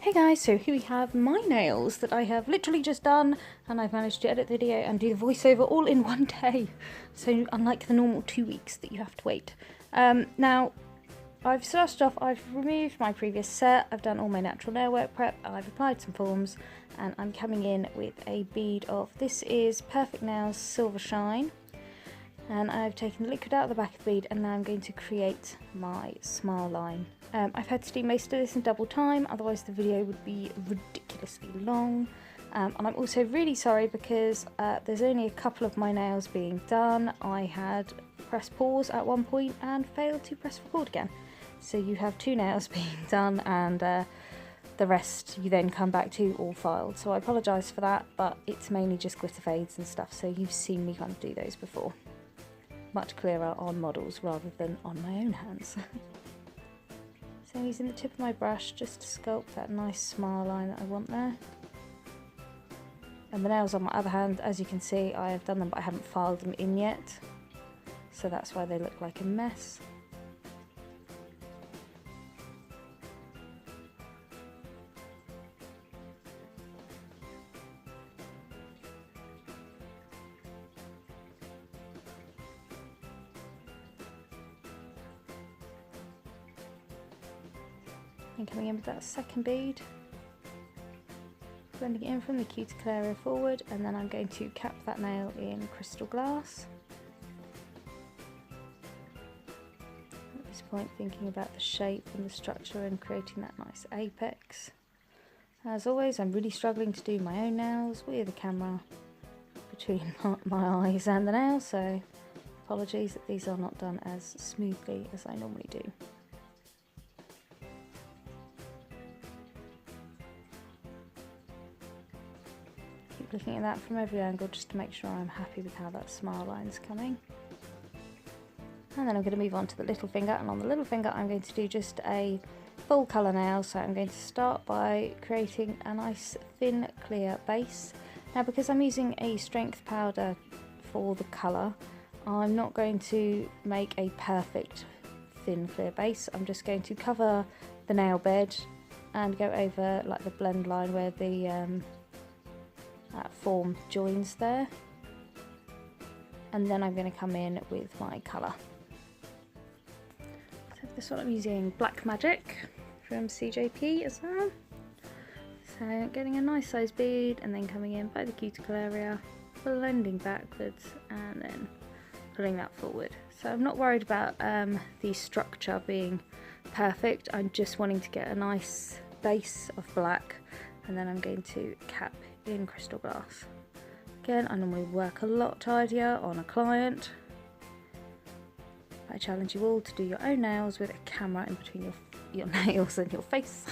Hey guys, so here we have my nails that I have literally just done, and I've managed to edit the video and do the voiceover all in one day. So unlike the normal 2 weeks that you have to wait. Now, I've started off, I've removed my previous set, I've done all my natural nail work prep, I've applied some forms, and I'm coming in with a bead of, this is Perfect Nails Silver Shine. And I've taken the liquid out of the back of the bead, and now I'm going to create my smile line. I've had to do most of this in double time, otherwise the video would be ridiculously long. And I'm also really sorry because there's only a couple of my nails being done. I had pressed pause at one point and failed to press record again. So you have 2 nails being done, and the rest you then come back to all filed. So I apologise for that, but it's mainly just glitter fades and stuff, so you've seen me kind of do those before. Much clearer on models rather than on my own hands. So I'm using the tip of my brush just to sculpt that nice smile line that I want there. And the nails on my other hand, as you can see, I have done them but I haven't filed them in yet. So that's why they look like a mess. And coming in with that second bead, blending it in from the cuticle area forward, and then I'm going to cap that nail in crystal glass. At this point, thinking about the shape and the structure and creating that nice apex. As always, I'm really struggling to do my own nails with the camera between my eyes and the nail, so apologies that these are not done as smoothly as I normally do. Looking at that from every angle just to make sure I'm happy with how that smile line's coming. And then I'm going to move on to the little finger, and on the little finger I'm going to do just a full colour nail. So I'm going to start by creating a nice thin clear base. Now, because I'm using a strength powder for the colour, I'm not going to make a perfect thin clear base. I'm just going to cover the nail bed and go over like the blend line where the that form joins there, and then I'm going to come in with my colour. So for this one I'm using Black Magic from CJP as well. So getting a nice size bead and then coming in by the cuticle area, blending backwards and then pulling that forward. So I'm not worried about the structure being perfect, I'm just wanting to get a nice base of black, and then I'm going to cap in crystal glass. Again, I normally work a lot tidier on a client. I challenge you all to do your own nails with a camera in between your nails and your face.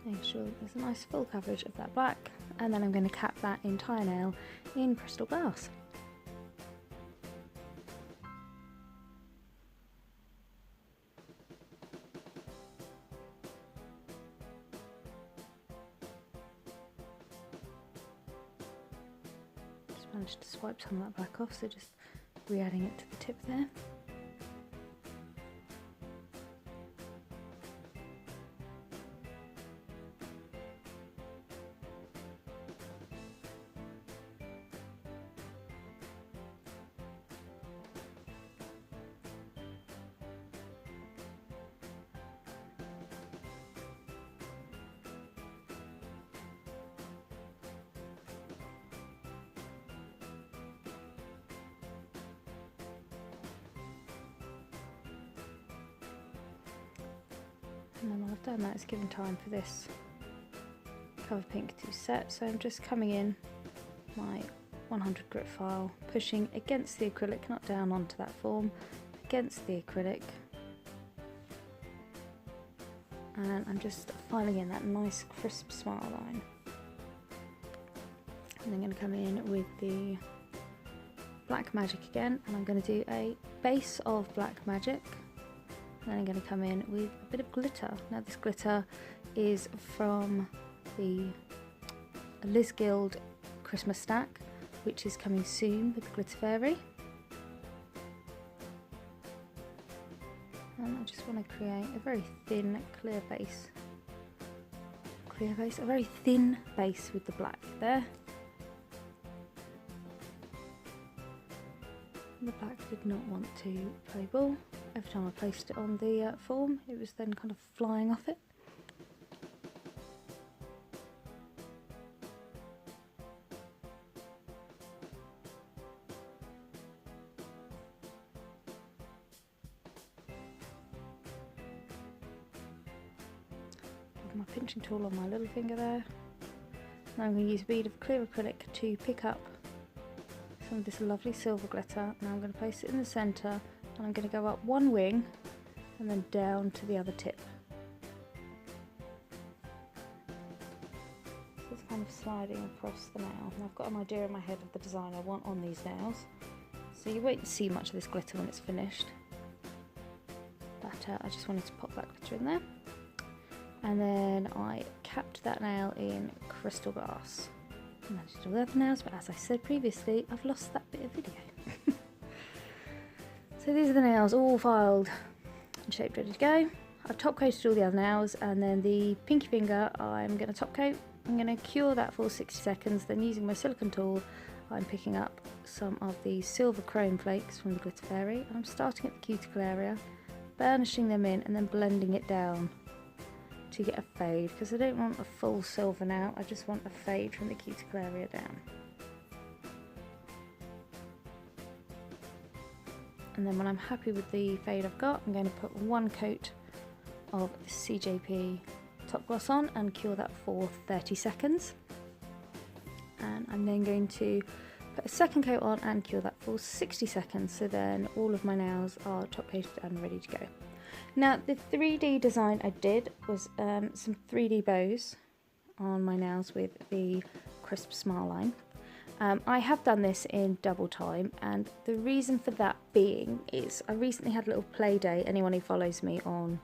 Make sure there's a nice full coverage of that black, and then I'm going to cap that entire nail in crystal glass. Managed to swipe some of that back off, so just re-adding it to the tip there. And then while I've done that, it's given time for this cover pink to set. So I'm just coming in my 100 grit file, pushing against the acrylic, not down onto that form, against the acrylic. And I'm just filing in that nice crisp smile line. And I'm going to come in with the Black Magic again, and I'm going to do a base of Black Magic. And then I'm going to come in with a bit of glitter. Now this glitter is from the Liz Guild Christmas stack, which is coming soon with the Glitter Fairy. and I just want to create a very thin clear base. A very thin base with the black there. The black did not want to play ball. Every time I placed it on the form, it was then kind of flying off it. My pinching tool on my little finger there. Now I'm going to use a bead of clear acrylic to pick up some of this lovely silver glitter. Now I'm going to place it in the centre, and I'm going to go up one wing and then down to the other tip. So it's kind of sliding across the nail, and I've got an idea in my head of the design I want on these nails. So you won't see much of this glitter when it's finished, but I just wanted to pop that glitter in there. And then I capped that nail in crystal glass. I managed to do the other nails, but as I said previously, I've lost that bit of video. So these are the nails all filed and shaped, ready to go. I've top coated all the other nails, and then the pinky finger I'm going to top coat. I'm going to cure that for 60 seconds, then using my silicone tool I'm picking up some of the silver chrome flakes from the Glitter Fairy. I'm starting at the cuticle area, burnishing them in and then blending it down to get a fade, because I don't want a full silver now, I just want a fade from the cuticle area down. And then when I'm happy with the fade I've got, I'm going to put one coat of the CJP Topgloss on and cure that for 30 seconds. And I'm then going to put a second coat on and cure that for 60 seconds, so then all of my nails are top coated and ready to go. Now the 3D design I did was some 3D bows on my nails with the crisp smile line. I have done this in double time, and the reason for that being is I recently had a little play day. Anyone who follows me on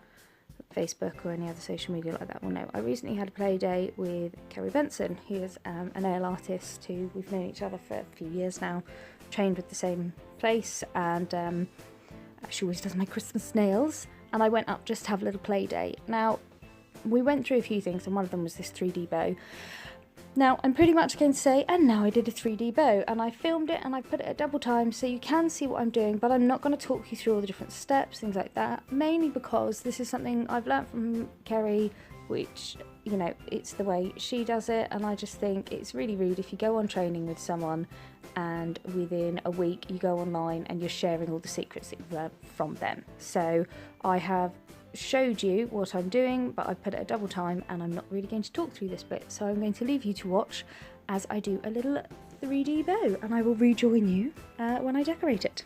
Facebook or any other social media like that will know. I recently had a play day with Kerry Benson, who is a nail artist who we've known each other for a few years now, trained with the same place, and she always does my Christmas nails. And I went up just to have a little play day. Now, we went through a few things, and one of them was this 3D bow. Now, I'm pretty much going to say, and now I did a 3D bow, and I filmed it and I put it at double time so you can see what I'm doing, but I'm not going to talk you through all the different steps, things like that, mainly because this is something I've learnt from Kerry, which, you know, it's the way she does it, and I just think it's really rude if you go on training with someone and within a week you go online and you're sharing all the secrets that you've learned from them. So I have showed you what I'm doing, but I put it at double time, and I'm not really going to talk through this bit, so I'm going to leave you to watch as I do a little 3D bow, and I will rejoin you when I decorate it.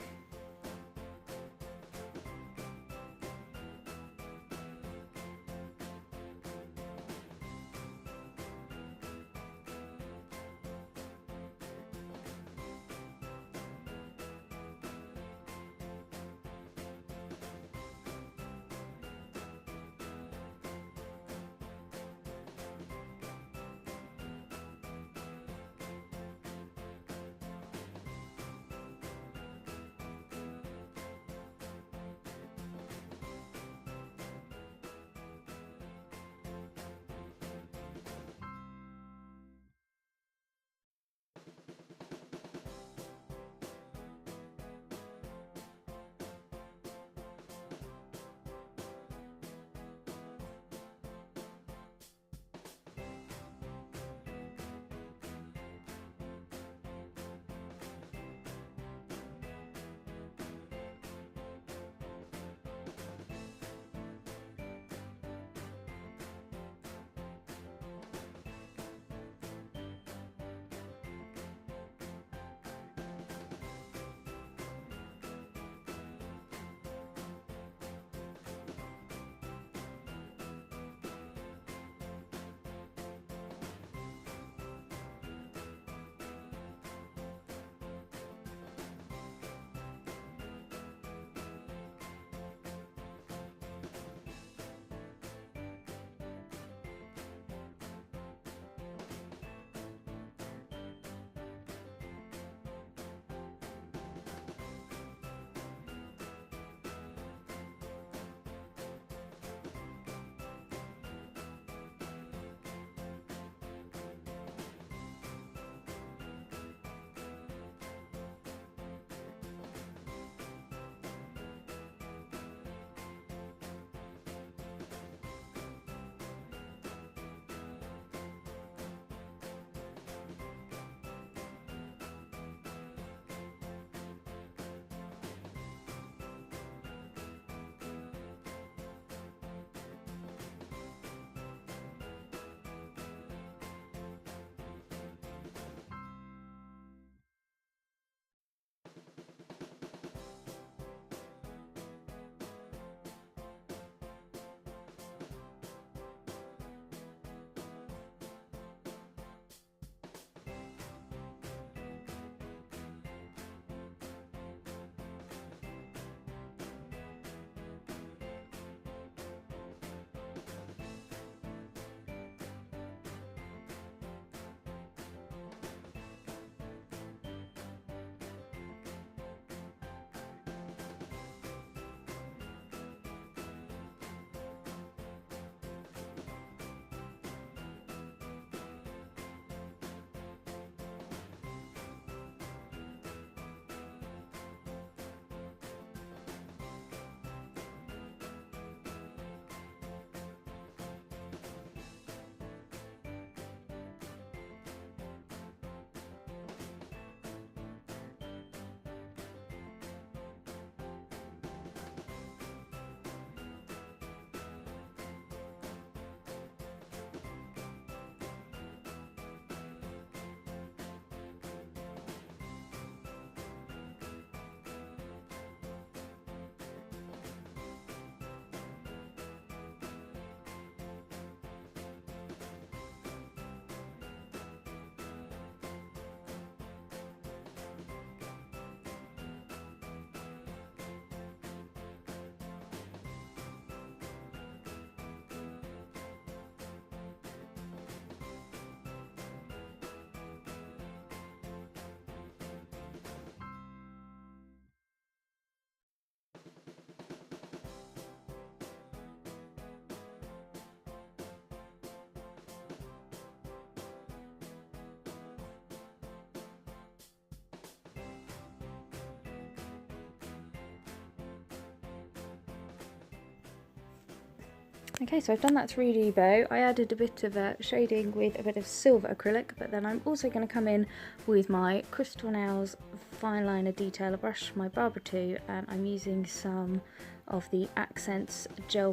Okay, so I've done that 3D bow. I added a bit of shading with a bit of silver acrylic, but then I'm also going to come in with my Crystal Nails fine liner detailer brush, my Barbara 2, and I'm using some of the Akzentz gel,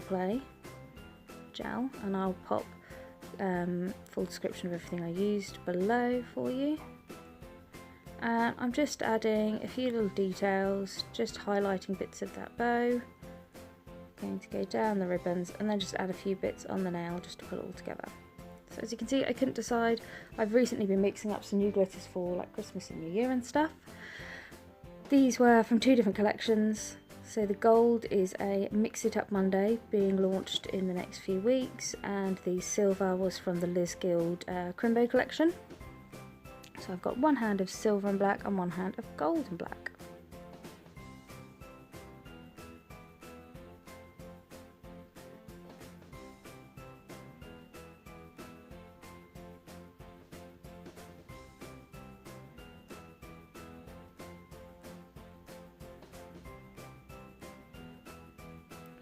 and I'll pop full description of everything I used below for you. And I'm just adding a few little details, just highlighting bits of that bow. Going to go down the ribbons and then just add a few bits on the nail just to pull it all together. So as you can see, I couldn't decide. I've recently been mixing up some new glitters for like Christmas and New Year and stuff. These were from 2 different collections. So the gold is a Mix It Up Monday being launched in the next few weeks, and the silver was from the Liz Guild Crimbo collection. So I've got one hand of silver and black and one hand of gold and black.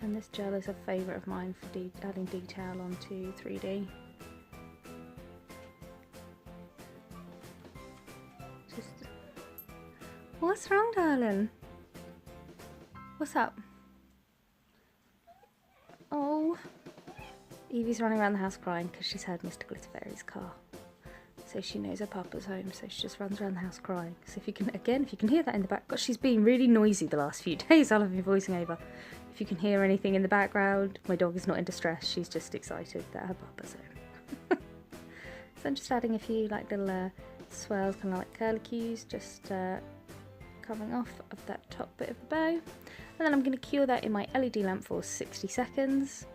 And this gel is a favourite of mine for adding detail onto 3D. What's wrong, darling? What's up? Oh, Evie's running around the house crying because she's heard Mr. Glitterfairy's car. So she knows her papa's home, so she just runs around the house crying. So if you can hear that in the back, God, she's been really noisy the last few days. I'll have been voicing over. If you can hear anything in the background, my dog is not in distress. She's just excited that her papa's home. So I'm just adding a few like little swirls, kind of like curlicues, just coming off of that top bit of the bow. And then I'm going to cure that in my LED lamp for 60 seconds.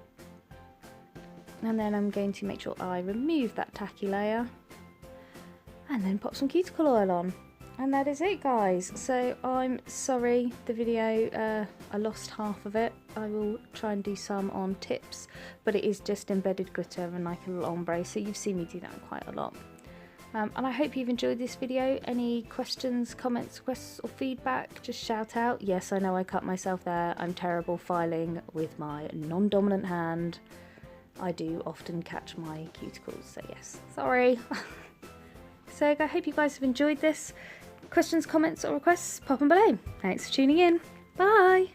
And then I'm going to make sure I remove that tacky layer. And then pop some cuticle oil on. And that is it, guys. So I'm sorry the video, I lost half of it. I will try and do some on tips, but it is just embedded glitter and like a little ombre, so you've seen me do that quite a lot. And I hope you've enjoyed this video. Any questions, comments, requests or feedback, just shout out. Yes, I know I cut myself there. I'm terrible filing with my non-dominant hand. I do often catch my cuticles, so yes, sorry. So I hope you guys have enjoyed this. Questions, comments or requests, pop them below. Thanks for tuning in. Bye!